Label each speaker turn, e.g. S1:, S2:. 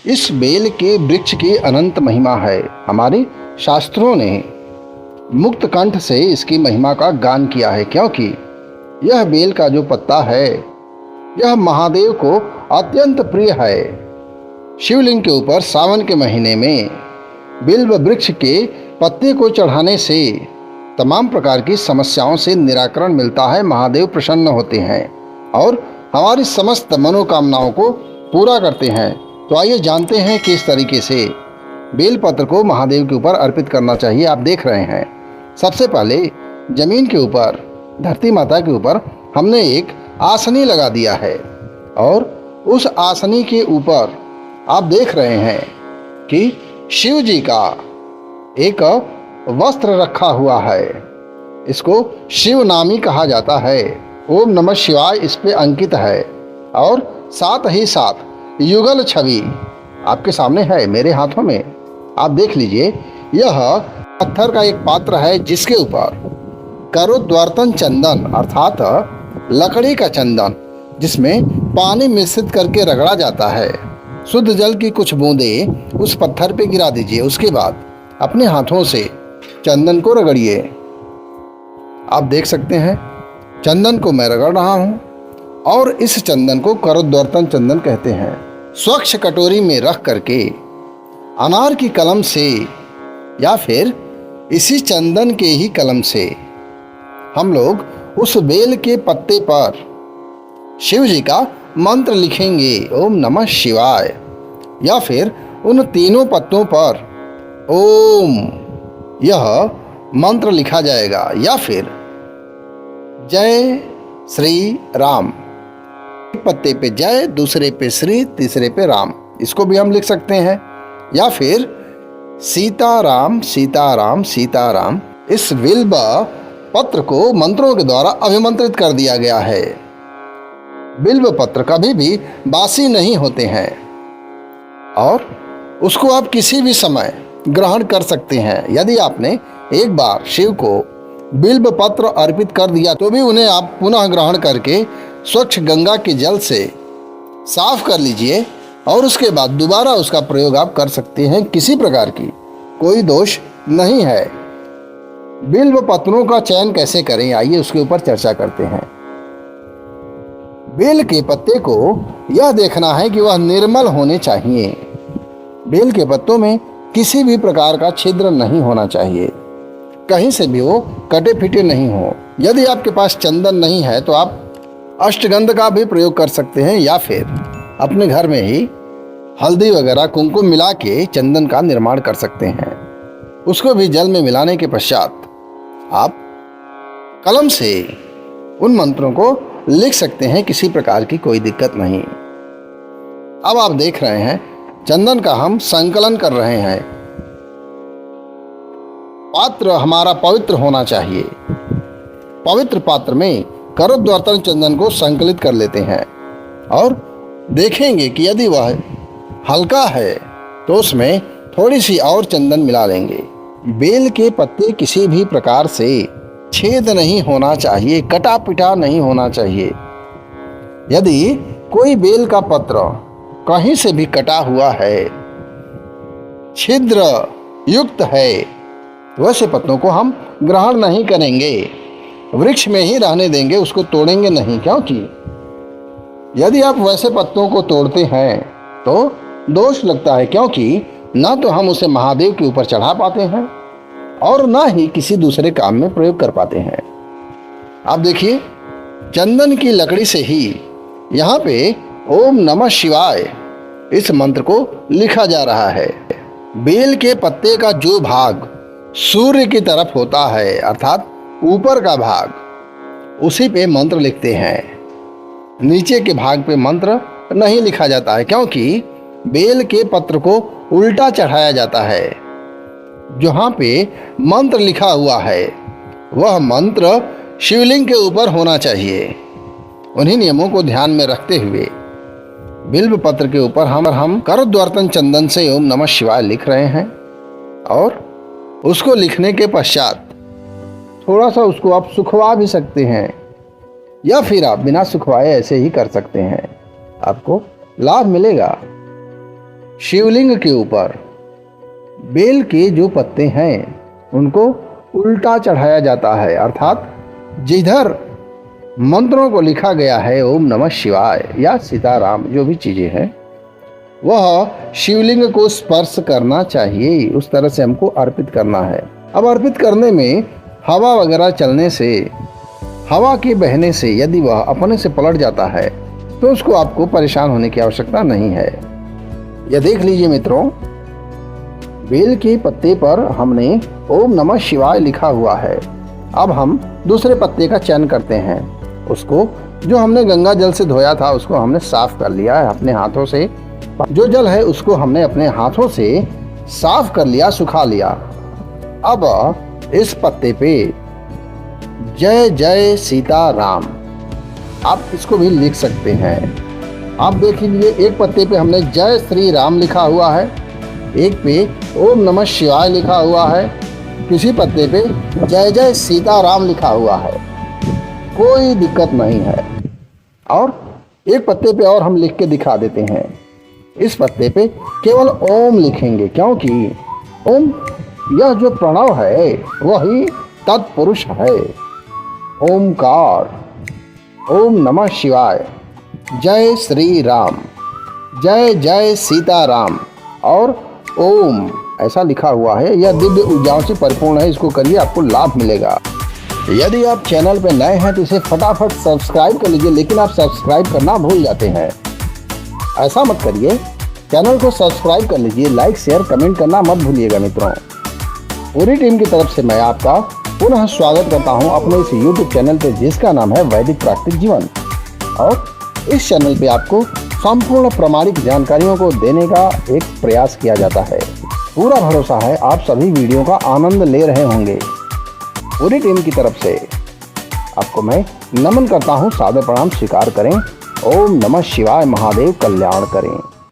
S1: इस बेल के वृक्ष की अनंत महिमा है। हमारे शास्त्रों ने मुक्त कंठ से इसकी महिमा का गान किया है, क्योंकि यह बेल का जो पत्ता है यह महादेव को अत्यंत प्रिय है। शिवलिंग के ऊपर सावन के महीने में बिल्व वृक्ष के पत्ते को चढ़ाने से तमाम प्रकार की समस्याओं से निराकरण मिलता है। महादेव प्रसन्न होते हैं और हमारी समस्त मनोकामनाओं को पूरा करते हैं। तो आइए जानते हैं किस तरीके से बेलपत्र को महादेव के ऊपर अर्पित करना चाहिए। आप देख रहे हैं, सबसे पहले जमीन के ऊपर, धरती माता के ऊपर हमने एक आसनी लगा दिया है और उस आसनी के ऊपर आप देख रहे हैं कि शिव जी का एक वस्त्र रखा हुआ है। इसको शिव नामी कहा जाता है। ओम नमः शिवाय इस पे अंकित है और साथ ही साथ युगल छवि आपके सामने है, मेरे हाथों में आप देख लीजिए। यह पत्थर का एक पात्र है जिसके ऊपर करोद्वर्तन चंदन अर्थात लकड़ी का चंदन, जिसमें पानी मिश्रित करके रगड़ा जाता है। शुद्ध जल की कुछ बूंदें उस पत्थर पे गिरा दीजिए। उसके बाद अपने हाथों से चंदन को रगड़िए। आप देख सकते हैं चंदन को मैं रगड़ रहा हूँ और इस चंदन को करोद्वर्तन चंदन कहते हैं। स्वच्छ कटोरी में रख करके अनार की कलम से या फिर इसी चंदन के ही कलम से हम लोग उस बेल के पत्ते पर शिव जी का मंत्र लिखेंगे, ओम नमः शिवाय, या फिर उन तीनों पत्तों पर ओम यह मंत्र लिखा जाएगा, या फिर जय श्री राम। एक पत्ते पे जय, दूसरे पे श्री, तीसरे पे राम, इसको भी हम लिख सकते हैं, या फिर सीताराम सीताराम सीताराम। इस बिल्व पत्र को मंत्रों के द्वारा अभिमंत्रित कर दिया गया है। बिल्व पत्र कभी भी बासी नहीं होते हैं और उसको आप किसी भी समय ग्रहण कर सकते हैं। यदि आपने एक बार शिव को बिल्व पत्र अर्पित कर दिया तो भी उन्हें आप पुनः ग्रहण करके स्वच्छ गंगा के जल से साफ कर लीजिए और उसके बाद दोबारा उसका प्रयोग आप कर सकते हैं। किसी प्रकार की कोई दोष नहीं है। बिल्व पत्रों का चयन कैसे करें, आइए उसके ऊपर चर्चा करते हैं। बेल के पत्ते को यह देखना है कि वह निर्मल होने चाहिए। बेल के पत्तों में किसी भी प्रकार का छिद्र नहीं होना चाहिए, कहीं से भी वो कटे फिटे नहीं हो। यदि आपके पास चंदन नहीं है तो आप अष्टगंध का भी प्रयोग कर सकते हैं, या फिर अपने घर में ही हल्दी वगैरह कुमकुम मिला के चंदन का निर्माण कर सकते हैं। उसको भी जल में मिलाने के पश्चात आप कलम से उन मंत्रों को लिख सकते हैं, किसी प्रकार की कोई दिक्कत नहीं। अब आप देख रहे हैं चंदन का हम संकलन कर रहे हैं। पात्र हमारा पवित्र होना चाहिए। पवित्र पात्र में करोद्वर्तन चंदन को संकलित कर लेते हैं और देखेंगे कि यदि वह हल्का है तो उसमें थोड़ी सी और चंदन मिला लेंगे। बेल के पत्ते किसी भी प्रकार से छेद नहीं होना चाहिए, कटा पिटा नहीं होना चाहिए। यदि कोई बेल का पत्र कहीं से भी कटा हुआ है, छिद्र युक्त है, वैसे पत्तों को हम ग्रहण नहीं करेंगे, वृक्ष में ही रहने देंगे, उसको तोड़ेंगे नहीं। क्योंकि यदि आप वैसे पत्तों को तोड़ते हैं तो दोष लगता है, क्योंकि ना तो हम उसे महादेव के ऊपर चढ़ा पाते हैं और ना ही किसी दूसरे काम में प्रयोग कर पाते हैं। आप देखिए चंदन की लकड़ी से ही यहाँ पे ओम नमः शिवाय इस मंत्र को लिखा जा रहा है। बेल के पत्ते का जो भाग सूर्य की तरफ होता है अर्थात ऊपर का भाग, उसी पे मंत्र लिखते हैं। नीचे के भाग पे मंत्र नहीं लिखा जाता है, क्योंकि बेल के पत्र को उल्टा चढ़ाया जाता है। जहाँ पे मंत्र लिखा हुआ है वह मंत्र शिवलिंग के ऊपर होना चाहिए। उन्हीं नियमों को ध्यान में रखते हुए बिल्व पत्र के ऊपर हम करोद्वर्तन चंदन से ओम नमः शिवाय लिख रहे हैं और उसको लिखने के पश्चात थोड़ा सा उसको आप सुखवा भी सकते हैं, या फिर आप बिना सुखवाए ऐसे ही कर सकते हैं, आपको लाभ मिलेगा। शिवलिंग के ऊपर बेल के जो पत्ते हैं उनको उल्टा चढ़ाया जाता है, अर्थात जिधर मंत्रों को लिखा गया है ओम नमः शिवाय या सीताराम जो भी चीज़ें हैं वह शिवलिंग को स्पर्श करना चाहिए, उस तरह से हमको अर्पित करना है। अब अर्पित करने में हवा वगैरह चलने से, हवा के बहने से यदि वह अपने से पलट जाता है तो उसको आपको परेशान होने की आवश्यकता नहीं है। यह देख लीजिए मित्रों, बेल के पत्ते पर हमने ओम नमः शिवाय लिखा हुआ है। अब हम दूसरे पत्ते का चयन करते हैं। उसको जो हमने गंगा जल से धोया था उसको हमने साफ कर लिया है अपने हाथों से। जो जल है उसको हमने अपने हाथों से साफ कर लिया, सुखा लिया। अब इस पत्ते पे जय जय सीताराम आप इसको भी लिख सकते हैं। आप देख लीजिए, एक पत्ते पे हमने जय श्री राम लिखा हुआ है, एक पे ओम नमः शिवाय लिखा हुआ है, किसी पत्ते पे जय जय सीताराम लिखा हुआ है। कोई दिक्कत नहीं है। और एक पत्ते पे और हम लिख के दिखा देते हैं। इस पत्ते पे केवल ओम लिखेंगे, क्योंकि ओम यह जो प्रणव है वही तत्पुरुष है। ओमकार, ओम नमः शिवाय, जय श्री राम, जय जय सीताराम और ओम ऐसा लिखा हुआ है। यह दिव्य ऊर्जाओं से परिपूर्ण है। इसको करिए, आपको लाभ मिलेगा। यदि आप चैनल पर नए हैं तो इसे फटाफट सब्सक्राइब कर लीजिए, लेकिन आप सब्सक्राइब करना भूल जाते हैं। ऐसा मत करिए, चैनल को सब्सक्राइब कर लीजिए, लाइक शेयर कमेंट करना मत भूलिएगा मित्रों। पूरी टीम की तरफ से मैं आपका पुनः स्वागत करता हूं अपने इस YouTube चैनल पे जिसका नाम है वैदिक प्राकृतिक जीवन। और इस चैनल पे आपको संपूर्ण प्रामाणिक जानकारियों को देने का एक प्रयास किया जाता है। पूरा भरोसा है आप सभी वीडियो का आनंद ले रहे होंगे। पूरी टीम की तरफ से आपको मैं नमन करता हूं, सादर प्रणाम स्वीकार करें। ओम नमः शिवाय, महादेव कल्याण करें।